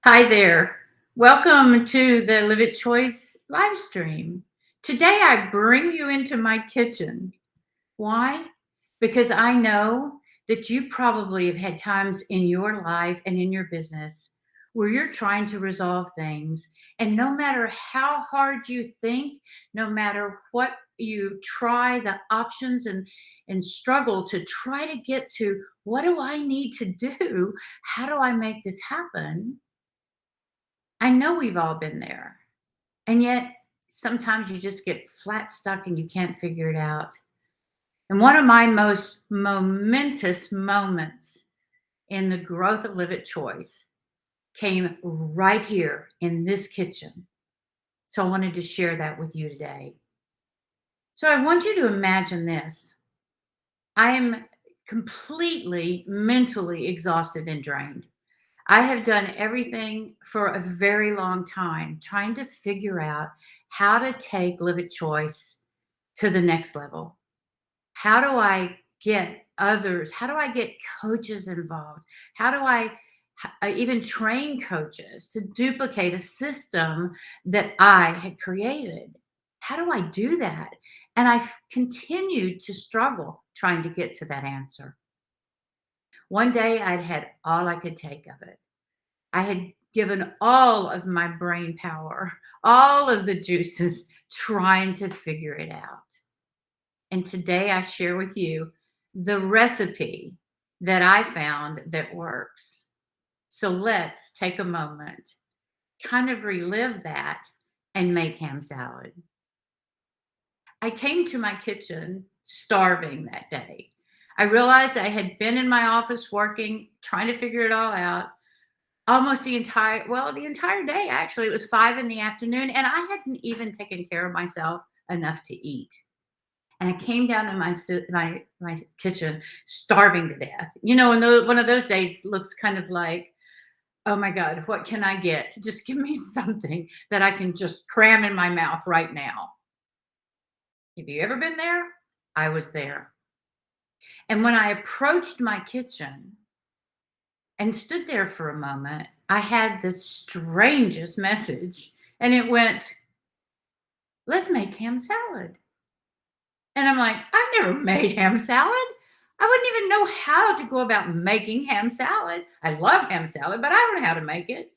Hi there. Welcome to the Live It Choice live stream. Today I bring you into my kitchen. Why? Because I know that you probably have had times in your life and in your business where you're trying to resolve things. And no matter how hard you think, no matter what you try, the options and struggle to try to get to what do I need to do? How do I make this happen? I know we've all been there. And yet sometimes you just get flat stuck and you can't figure it out. And one of my most momentous moments in the growth of Live It Choice came right here in this kitchen. So I wanted to share that with you today. So I want you to imagine this. I am completely mentally exhausted and drained. I have done everything for a very long time, trying to figure out how to take Live It Choice to the next level. How do I get others? How do I get coaches involved? How do I even train coaches to duplicate a system that I had created? How do I do that? And I've continued to struggle trying to get to that answer. One day I'd had all I could take of it. I had given all of my brain power, all of the juices trying to figure it out. And today I share with you the recipe that I found that works. So let's take a moment, kind of relive that, and make ham salad. I came to my kitchen starving that day. I realized I had been in my office working, trying to figure it all out almost the entire day, actually. It was 5 in the afternoon, and I hadn't even taken care of myself enough to eat. And I came down to my kitchen starving to death. And one of those days looks kind of like, "Oh my god, what can I get? Just give me something that I can just cram in my mouth right now." Have you ever been there? I was there. And when I approached my kitchen and stood there for a moment, I had the strangest message. And it went, "Let's make ham salad." And I'm like, I've never made ham salad. I wouldn't even know how to go about making ham salad. I love ham salad, but I don't know how to make it.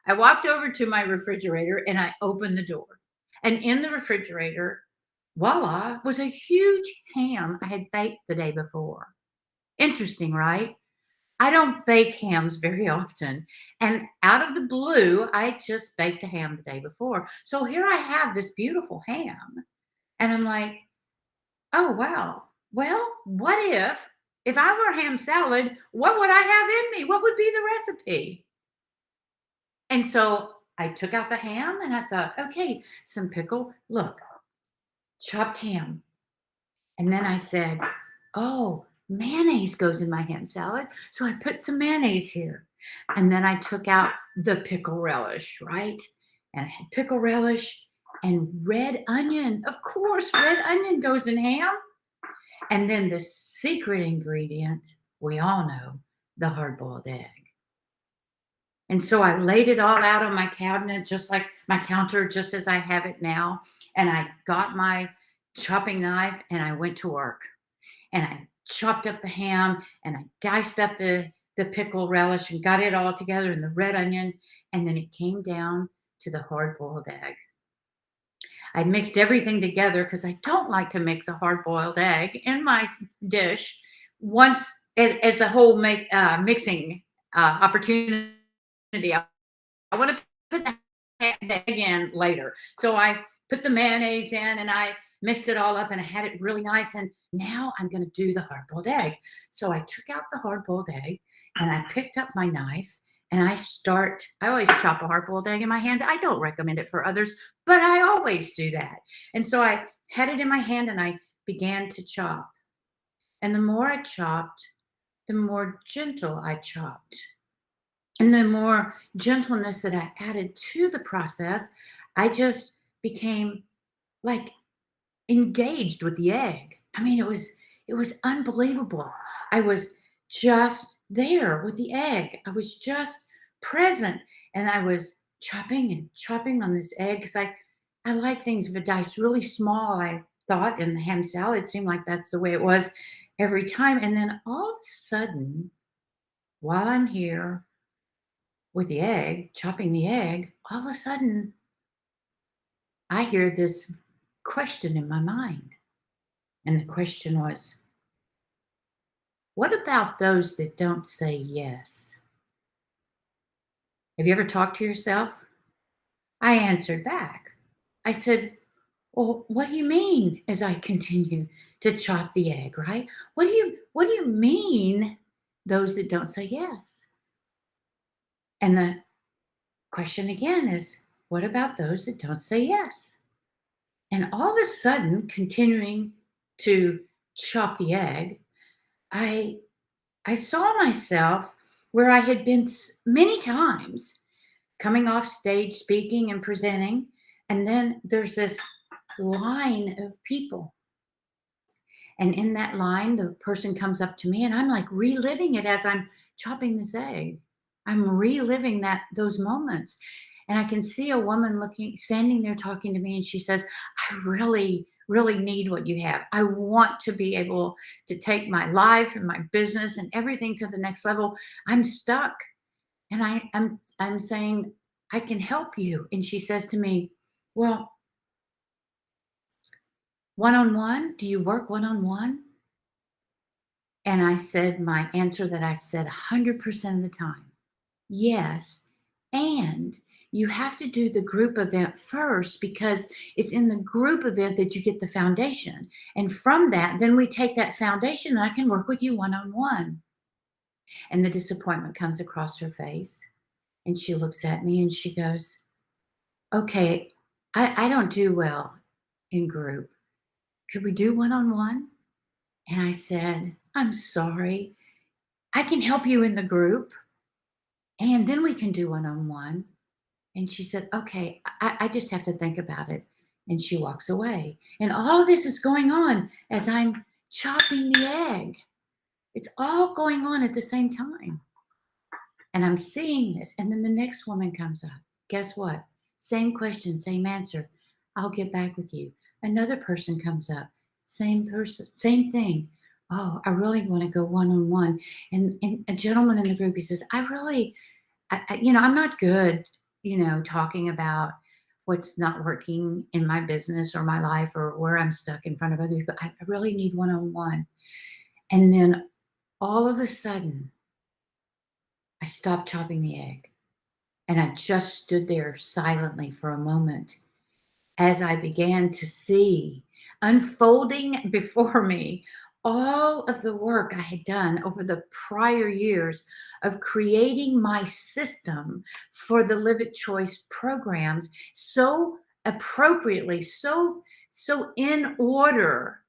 I walked over to my refrigerator and I opened the door. And in the refrigerator, voila, was a huge ham I had baked the day before. Interesting, right? I don't bake hams very often. And out of the blue, I just baked a ham the day before. So here I have this beautiful ham. And I'm like, oh, wow. Well, what if I were ham salad, what would I have in me? What would be the recipe? And so I took out the ham and I thought, okay, some pickle, look, chopped ham. And then I said, oh, mayonnaise goes in my ham salad. So I put some mayonnaise here. And then I took out the pickle relish, right? And I had pickle relish and red onion. Of course, red onion goes in ham. And then the secret ingredient, we all know, the hard boiled egg. And so I laid it all out on my cabinet, just like my counter, just as I have it now. And I got my chopping knife and I went to work. And I chopped up the ham and I diced up the pickle relish and got it all together and the red onion. And then it came down to the hard boiled egg. I mixed everything together because I don't like to mix a hard boiled egg in my dish once as the whole mixing opportunity. I want to put the egg in later. So I put the mayonnaise in and I mixed it all up and I had it really nice. And now I'm going to do the hard boiled egg. So I took out the hard boiled egg and I picked up my knife and I always chop a hard boiled egg in my hand. I don't recommend it for others, but I always do that. And so I had it in my hand and I began to chop. And the more I chopped, the more gentle I chopped. And the more gentleness that I added to the process, I just became like engaged with the egg. I mean, it was unbelievable. I was just there with the egg. I was just present. And I was chopping and chopping on this egg because I like things diced really small. I thought in the ham salad, it seemed like that's the way it was every time. And then all of a sudden, while I'm here with the egg, chopping the egg, all of a sudden I hear this question in my mind. And the question was, what about those that don't say yes? Have you ever talked to yourself? I answered back. I said, well, what do you mean as I continue to chop the egg, right? What do you mean those that don't say yes? And the question again is, what about those that don't say yes? And all of a sudden, continuing to chop the egg, I I saw myself where I had been many times coming off stage speaking and presenting, and then there's this line of people, and in that line the person comes up to me and I'm like reliving it as I'm chopping this egg. I'm reliving those moments, and I can see a woman looking standing there talking to me, and she says, I really need what you have. I want to be able to take my life and my business and everything to the next level. I'm stuck. And I'm saying, I can help you. And she says to me, well, one on one, do you work one on one? And I said my answer that I said 100% of the time, yes. And you have to do the group event first because it's in the group event that you get the foundation. And from that, then we take that foundation and I can work with you one on one. And the disappointment comes across her face. And she looks at me and she goes, okay, I don't do well in group. Could we do one on one? And I said, I'm sorry. I can help you in the group and then we can do one on one. And she said, okay, I just have to think about it. And she walks away. And all of this is going on as I'm chopping the egg. It's all going on at the same time. And I'm seeing this. And then the next woman comes up. Guess what? Same question, same answer. I'll get back with you. Another person comes up. Same person, same thing. Oh, I really want to go one on one. And a gentleman in the group, he says, I'm not good, talking about what's not working in my business or my life or where I'm stuck in front of others, but I really need one on one. And then all of a sudden, I stopped chopping the egg. And I just stood there silently for a moment as I began to see unfolding before me all of the work I had done over the prior years of creating my system for the Live It Choice programs so appropriately, so in order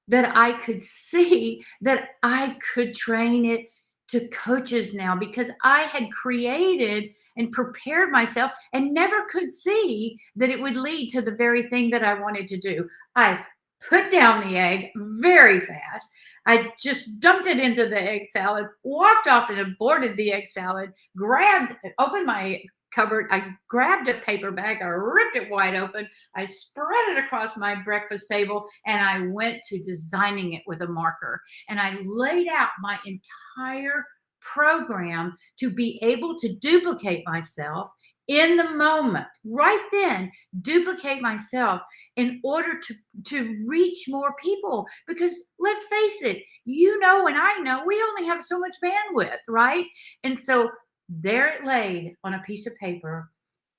that I could see that I could train it to coaches now because I had created and prepared myself and never could see that it would lead to the very thing that I wanted to do. I put down the egg very fast. I just dumped it into the egg salad, walked off and aborted the egg salad, opened my cupboard. I grabbed a paper bag, I ripped it wide open, I spread it across my breakfast table, and I went to designing it with a marker. And I laid out my entire program to be able to duplicate myself in the moment, right then, duplicate myself in order to reach more people. Because let's face it, and I know we only have so much bandwidth, right? And so there it laid on a piece of paper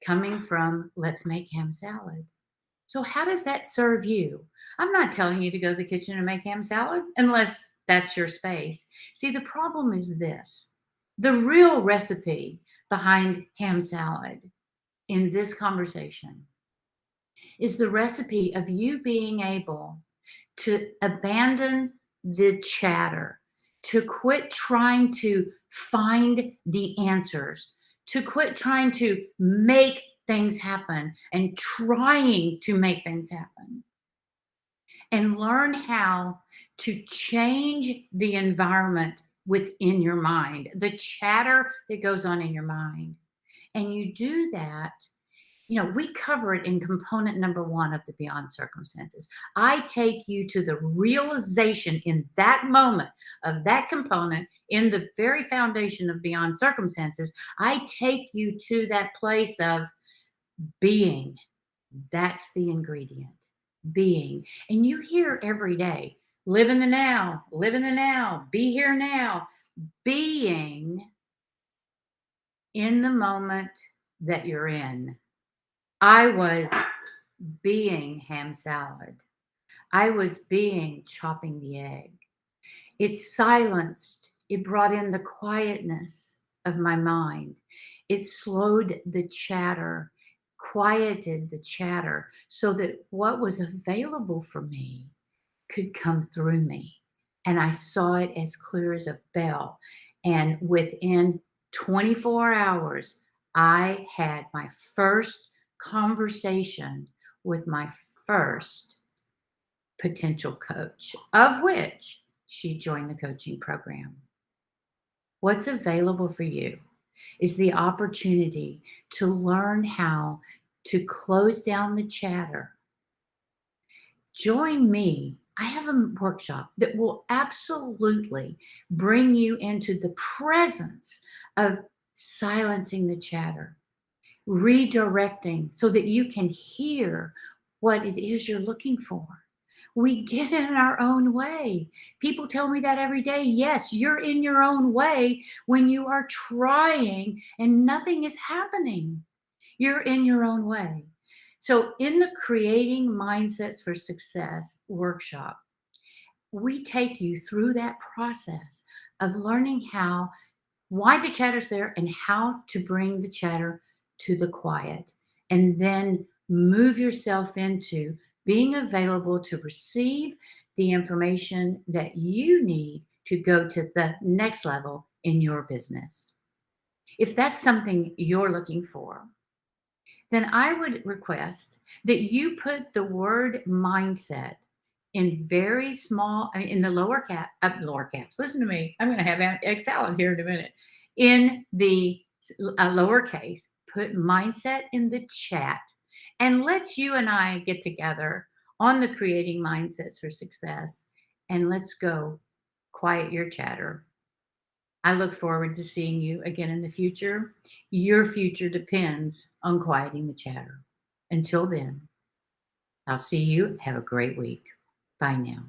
coming from Let's Make Ham Salad. So, how does that serve you? I'm not telling you to go to the kitchen and make ham salad unless that's your space. See, the problem is this: the real recipe behind ham salad in this conversation is the recipe of you being able to abandon the chatter, to quit trying to find the answers, to quit trying to make things happen and trying to make things happen, and learn how to change the environment within your mind, the chatter that goes on in your mind. And you do that, we cover it in component number one of the beyond circumstances. I take you to the realization in that moment of that component in the very foundation of beyond circumstances. I take you to that place of being. That's the ingredient, being. And you hear every day, live in the now, be here now, being in the moment that you're in. I was being ham salad. I was being chopping the egg. It silenced, it brought in the quietness of my mind. It slowed the chatter, quieted the chatter so that what was available for me could come through me. And I saw it as clear as a bell. And within 24 hours, I had my first conversation with my first potential coach, of which she joined the coaching program. What's available for you is the opportunity to learn how to close down the chatter. Join me. I have a workshop that will absolutely bring you into the presence of silencing the chatter, redirecting so that you can hear what it is you're looking for. We get in our own way. People tell me that every day. Yes, you're in your own way when you are trying and nothing is happening. You're in your own way. So, in the Creating Mindsets for Success workshop, we take you through that process of learning why the chatter's there and how to bring the chatter to the quiet, and then move yourself into being available to receive the information that you need to go to the next level in your business. If that's something you're looking for, then I would request that you put the word mindset in very small, in the lower caps. Listen to me. I'm going to have egg salad here in a minute. In the lowercase, put mindset in the chat, and let's you and I get together on the Creating Mindsets for Success, and let's go quiet your chatter. I look forward to seeing you again in the future. Your future depends on quieting the chatter. Until then, I'll see you. Have a great week. Bye now.